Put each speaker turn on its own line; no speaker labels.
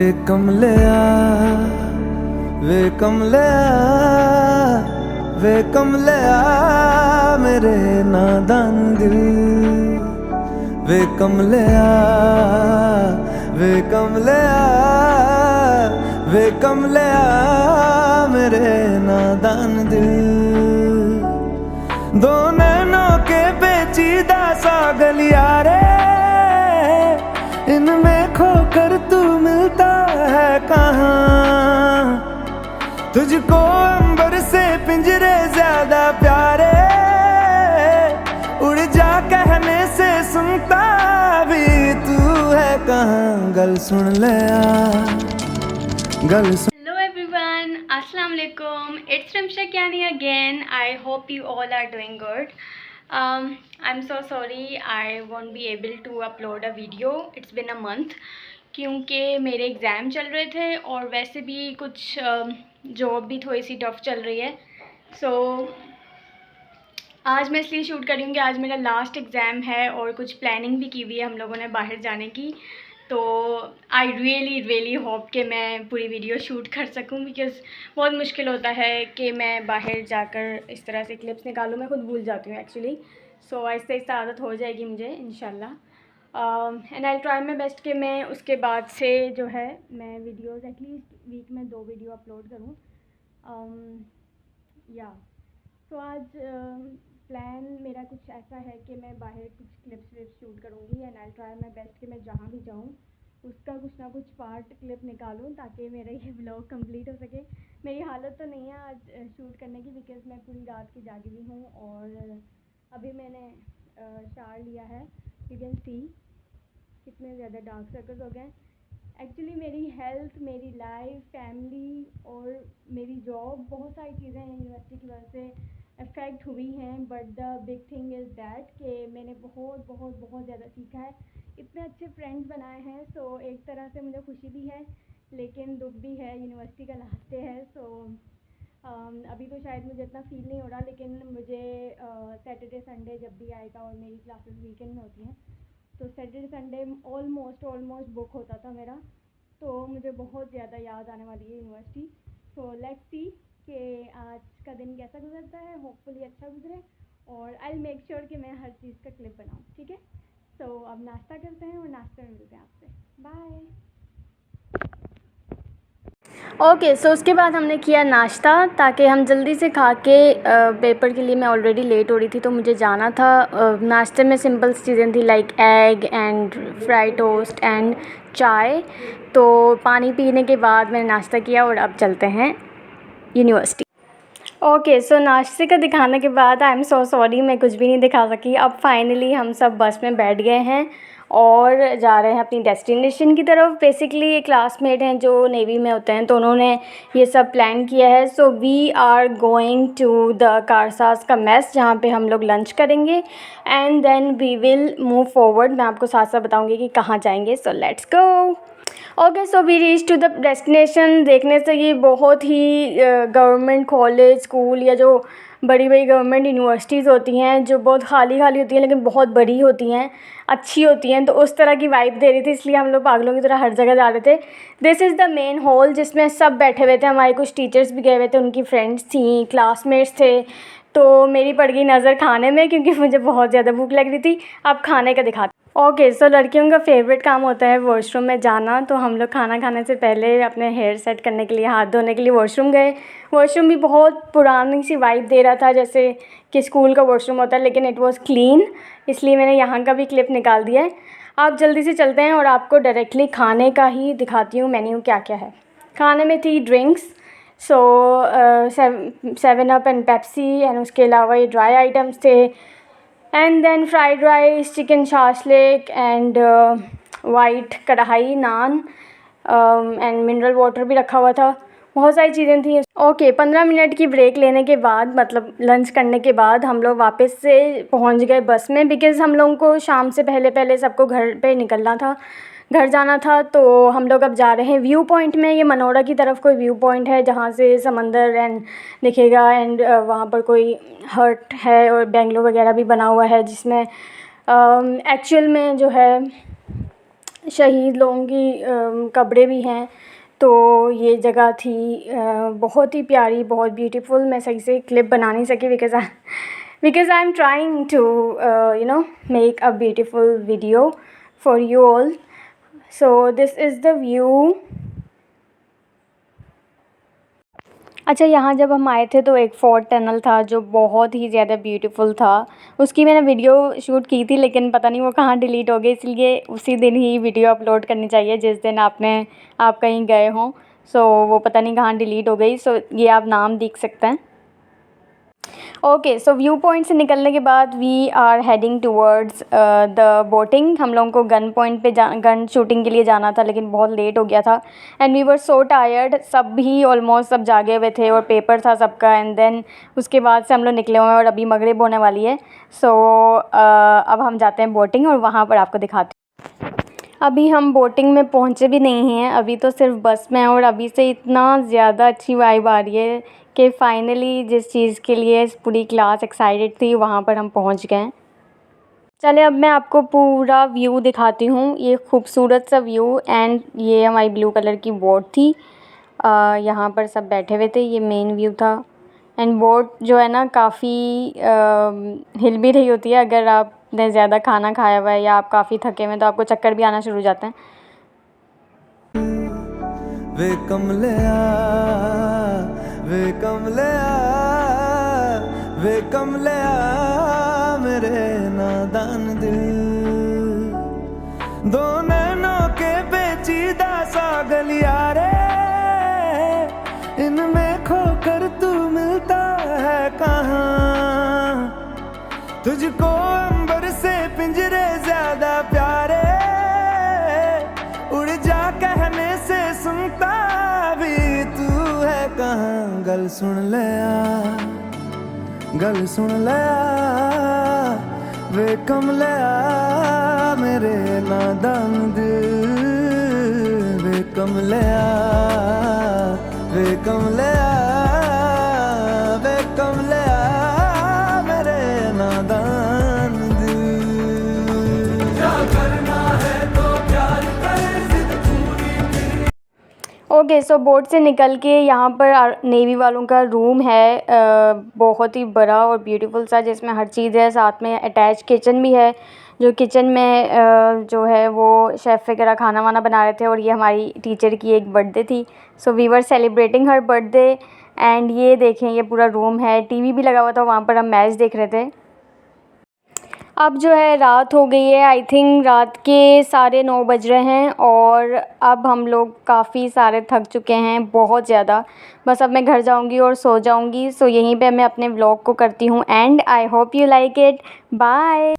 वे कमलिया वे कमलिया वे कमलिया मेरे नादान दिल। वे कमलिया वे कमलिया वे कमलिया मेरे नादान दिल। दो नैनों के पेचीदा सा गलिया रे, इनमें खोकर तू मिलता है कहाँ। तुझको अंबर से पिंजरे ज्यादा प्यारे, उड़ जा कहने से सुनता भी तू है कहाँ। गल सुन ले गल सुन।
Hello everyone, Assalamu alaikum. It's Rimsha Kyani again. I hope you all are doing good. I'm so sorry I won't be able to upload a video. It's been a month क्योंकि मेरे एग्ज़ाम चल रहे थे और वैसे भी कुछ job भी थोड़ी सी टफ़ चल रही है। सो आज मैं इसलिए शूट कर रही हूँ कि आज मेरा लास्ट एग्ज़ाम है और कुछ प्लानिंग भी की हुई है हम लोगों ने बाहर जाने की। तो आई रियली होप कि मैं पूरी वीडियो शूट कर सकूं, बिकॉज़ बहुत मुश्किल होता है कि मैं बाहर जाकर इस तरह से क्लिप्स निकालूं। मैं खुद भूल जाती हूँ एक्चुअली। सो आहिस्ता आहिस्ता आदत हो जाएगी मुझे इंशाल्लाह। And I try my best कि मैं उसके बाद से जो है मैं वीडियोज़ एटलीस्ट वीक में 2 वीडियो अपलोड करूँ। तो आज प्लान मेरा कुछ ऐसा है कि मैं बाहर कुछ क्लिप्स शूट करूँगी and I try my best कि मैं जहाँ भी जाऊँ उसका कुछ ना कुछ पार्ट क्लिप निकालूँ ताकि मेरा ये व्लॉग कंप्लीट हो सके। मेरी हालत तो नहीं है आज शूट करने की, बिकॉज़ मैं पूरी रात की जागी हुई हूँ और अभी मैंने शावर लिया है। यू कैन सी कितने ज़्यादा डार्क सर्कल्स हो गए। एक्चुअली मेरी हेल्थ, मेरी लाइफ, फैमिली और मेरी जॉब, बहुत सारी चीज़ें यूनिवर्सिटी की वजह से अफेक्ट हुई हैं। But the big thing is that कि मैंने बहुत ज़्यादा सीखा है, इतने अच्छे फ्रेंड्स बनाए हैं। सो एक तरह से मुझे खुशी भी है लेकिन दुख भी है, यूनिवर्सिटी का लास्ट डे है। सो अभी तो शायद मुझे इतना फील नहीं हो रहा, लेकिन मुझे सैटरडे संडे जब भी आएगा और मेरी क्लासेस वीकेंड में होती हैं तो सैटरडे संडे ऑलमोस्ट बुक होता था मेरा। तो मुझे बहुत ज़्यादा याद आने वाली है यूनिवर्सिटी। सो लेट्स सी कि आज का दिन कैसा गुजरता है। होपफुली अच्छा गुजरे और आई विल मेक श्योर कि मैं हर चीज़ का क्लिप बनाऊँ, ठीक है। सो अब नाश्ता करते हैं और नाश्ते में मिलते हैं आपसे। बाय। ओके, सो उसके बाद हमने किया नाश्ता ताकि हम जल्दी से खा के पेपर के लिए, मैं ऑलरेडी लेट हो रही थी तो मुझे जाना था। नाश्ते में सिंपल चीज़ें थी like egg and fry toast and चाय। तो पानी पीने के बाद मैंने नाश्ता किया और अब चलते हैं यूनिवर्सिटी। ओके, सो नाश्ते का दिखाने के बाद आई एम सो सॉरी मैं कुछ भी नहीं दिखा सकी। अब फाइनली हम सब बस में बैठ गए हैं और जा रहे हैं अपनी डेस्टिनेशन की तरफ। बेसिकली एक क्लासमेट हैं जो नेवी में होते हैं तो उन्होंने ये सब प्लान किया है। So we are going to the कारसास का मेस जहाँ पे हम लोग लंच करेंगे and then we will move forward. मैं आपको साथ साथ बताऊँगी कि कहाँ जाएंगे। So let's go. Okay, so we reach to the destination. देखने से ये बहुत ही गवर्नमेंट कॉलेज, स्कूल या जो बड़ी गवर्नमेंट यूनिवर्सिटीज़ होती हैं जो बहुत खाली होती हैं लेकिन बहुत बड़ी होती हैं, अच्छी होती हैं, तो उस तरह की वाइब दे रही थी। इसलिए हम लोग पागलों की तरह हर जगह जा रहे थे। This is the main hall जिसमें सब बैठे हुए थे। हमारे कुछ टीचर्स भी गए हुए थे, उनकी फ्रेंड्स थी, क्लासमेट्स थे। तो मेरी पड़ गई नज़र खाने में क्योंकि मुझे बहुत ज़्यादा भूख लग रही थी। अब खाने का दिखाते। ओके, सो लड़कियों का फेवरेट काम होता है वॉशरूम में जाना। तो हम लोग खाना खाने से पहले अपने हेयर सेट करने के लिए, हाथ धोने के लिए वॉशरूम गए। वॉशरूम भी बहुत पुरानी सी वाइब दे रहा था जैसे कि स्कूल का वॉशरूम होता है, लेकिन इट वाज क्लीन, इसलिए मैंने यहाँ का भी क्लिप निकाल दिया है। आप जल्दी से चलते हैं और आपको डायरेक्टली खाने का ही दिखाती हूँ मेन्यू क्या क्या है। खाने में थी drinks, so 7 up and Pepsi and उसके अलावा ये ड्राई आइटम्स थे and then fried rice, chicken shashlik and white kadhai naan and mineral water भी रखा हुआ था। बहुत सारी चीज़ें थी। ओके, 15 मिनट की ब्रेक लेने के बाद, मतलब लंच करने के बाद, हम लोग वापस से पहुंच गए बस में, बिकॉज़ हम लोगों को शाम से पहले सबको घर पे निकलना था, घर जाना था। तो हम लोग अब जा रहे हैं व्यू पॉइंट में। ये मनोरा की तरफ कोई व्यू पॉइंट है जहाँ से समंदर एंड दिखेगा एंड वहाँ पर कोई हट है और बेंगलो वगैरह भी बना हुआ है जिसमें एक्चुअल में जो है शहीद लोगों की कब्रें भी हैं। तो ये जगह थी बहुत ही प्यारी, बहुत ब्यूटीफुल। मैं सही से क्लिप बना नहीं सकी because I am trying to make a beautiful video for you all. So this is the view. अच्छा, यहाँ जब हम आए थे तो एक फोर्ट टनल था जो बहुत ही ज़्यादा ब्यूटीफुल था। उसकी मैंने वीडियो शूट की थी, लेकिन पता नहीं वो कहाँ डिलीट हो गई, इसलिए उसी दिन ही वीडियो अपलोड करनी चाहिए जिस दिन आप कहीं गए हों। सो वो पता नहीं कहाँ डिलीट हो गई। सो ये आप नाम देख सकते हैं। ओके, सो व्यू पॉइंट से निकलने के बाद we are heading towards the boating. हम लोगों को गन पॉइंट पे गन शूटिंग के लिए जाना था, लेकिन बहुत लेट हो गया था and we were so tired. सब भी ऑलमोस्ट सब जागे हुए थे और पेपर था सबका। एंड देन उसके बाद से हम लोग निकले हुए हैं और अभी मगरिब होने वाली है। सो अब हम जाते हैं बोटिंग और वहाँ पर आपको दिखाते हैं। अभी हम बोटिंग में पहुँचे भी नहीं हैं, अभी तो सिर्फ बस में हैं और अभी से इतना ज़्यादा अच्छी वाइब आ रही है कि फ़ाइनली जिस चीज़ के लिए पूरी क्लास एक्साइटेड थी वहाँ पर हम पहुँच गए हैं। चले अब मैं आपको पूरा व्यू दिखाती हूँ। ये खूबसूरत सा व्यू एंड ये हमारी ब्लू कलर की बोट थी। यहाँ पर सब बैठे हुए थे, ये मेन व्यू था। एंड बोट जो है ना काफ़ी हिल भी रही होती है। अगर आपने ज़्यादा खाना खाया हुआ है या आप काफ़ी थके हुए हैं तो आपको चक्कर भी आना शुरू हो जाते हैं।
वे कमलिया, वे कमलिया, वे कमलिया मेरे नादान दिल। दो नैनों के पेचीदा सा गलियारे, इनमें खोकर तू मिलता है कहाँ। तुझको अंबर से पिंजरे ज्यादा प्यारे, उड़ जा कहने से सुनता भी तू है कहाँ। गल सुन लिया, गल सुन लिया, वे कमलिया मेरे नादान दिल। वे कमलिया, वे कमलिया, वे कमलिया मेरे नादान दिल। क्या करना है तो प्यार कर, जिद पूरी।
ओके, सो बोट से निकल के यहाँ पर नेवी वालों का रूम है, बहुत ही बड़ा और ब्यूटीफुल सा, जिसमें हर चीज़ है। साथ में अटैच किचन भी है, जो किचन में जो है वो शेफ़ वगैरह खाना वाना बना रहे थे। और ये हमारी टीचर की एक बर्थडे थी, so we were celebrating her birthday. And ये देखें, ये पूरा रूम है, टीवी भी लगा हुआ था, वहाँ पर हम मैच देख रहे थे। अब जो है रात हो गई है, आई थिंक रात के 9:30 बज रहे हैं और अब हम लोग काफ़ी सारे थक चुके हैं, बहुत ज़्यादा। बस अब मैं घर जाऊंगी और सो जाऊंगी। सो यहीं पे मैं अपने व्लॉग को करती हूँ and I hope you like it. Bye.